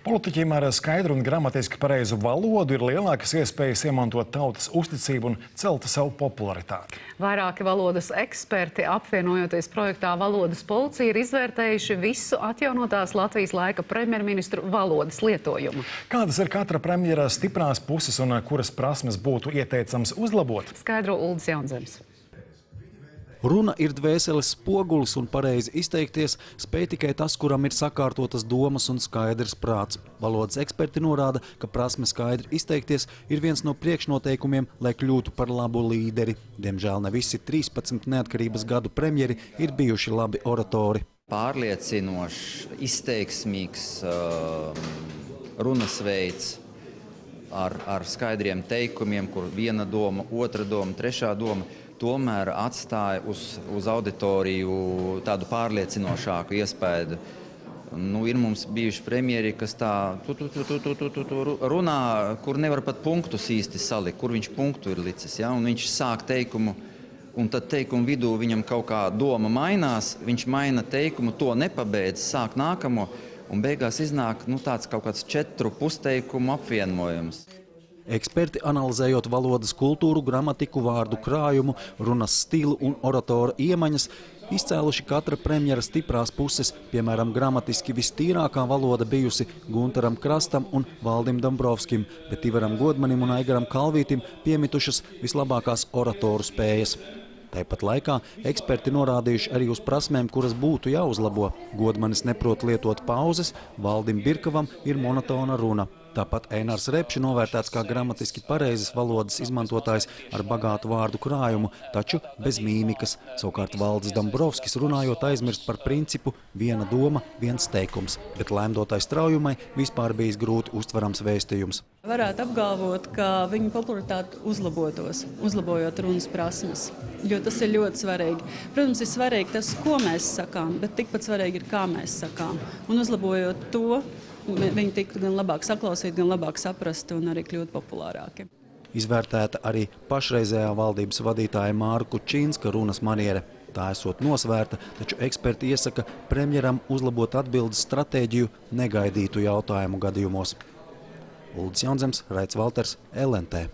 Politiķiem ar skaidru un gramatiski pareizu valodu ir lielākas iespējas iemantot tautas uzticību un celt savu popularitāti. Vairāki valodas eksperti, apvienojoties projektā Valodas policija, ir izvērtējuši visu atjaunotās Latvijas laika premjerministru valodas lietojumu. Kādas ir katra premjera stiprās puses un kuras prasmes būtu ieteicams uzlabot? Skaidro Uldis Jaunzems. Runa ir dvēseles spogulis un pareizi izteikties spēj tikai tas, kuram ir sakārtotas domas un skaidrs prāts. Valodas eksperti norāda, ka prasme skaidri izteikties ir viens no priekšnoteikumiem, lai kļūtu par labu līderi. Diemžēl ne visi 13 neatkarības gadu premjeri ir bijuši labi oratori. Pārliecinošs, izteiksmīgs runas veids ar skaidriem teikumiem, kur viena doma, otra doma, trešā doma, tomēr atstāja uz auditoriju tādu pārliecinošāku iespēju. Ir mums bijuši premjeri, kas tā runā, kur nevar pat punktus īsti salikt, kur viņš punktu ir licis. Ja? Un viņš sāk teikumu, un tad teikumu vidū viņam kaut kā doma mainās, viņš maina teikumu, to nepabeidz, sāk nākamo, un beigās iznāk tāds kaut kāds 4 pusteikumu apvienojums. Eksperti, analizējot valodas kultūru, gramatiku, vārdu krājumu, runas stilu un oratora iemaņas, izcēluši katra premjera stiprās puses, piemēram, gramatiski vistīrākā valoda bijusi Guntaram Krastam un Valdim Dombrovskim, bet Ivaram Godmanim un Aigaram Kalvītim piemitušas vislabākās oratoru spējas. Tāpat laikā eksperti norādījuši arī uz prasmēm, kuras būtu jāuzlabo. Godmanis neprot lietot pauzes, Valdim Birkavam ir monotona runa. Tāpat Einars Repši novērtēts kā gramatiski pareizes valodas izmantotājs ar bagātu vārdu krājumu, taču bez mīmikas. Savukārt Valdis Dombrovskis runājot aizmirst par principu viena doma, viens teikums, bet lēmdotai straujumai vispār bijis grūti uztverams vēstījums. Varētu apgalvot, ka viņa popularitāte uzlabotos, uzlabojot runas prasmes, jo tas ir ļoti svarīgi. Protams, ir svarīgi tas, ko mēs sakām, bet tikpat svarīgi ir, kā mēs sakām. Un uzlabojot to, viņi tiktu gan labāk saklausīt, gan labāk saprast un arī kļūt populārāki. Izvērtēta arī pašreizējā valdības vadītāja Māra Kučīnska runas maniere. Tā esot nosvērta, taču eksperti iesaka premjeram uzlabot atbildes stratēģiju negaidītu jautājumu gadījumos. Uldis Jaunzems, Raits Valters, LNT.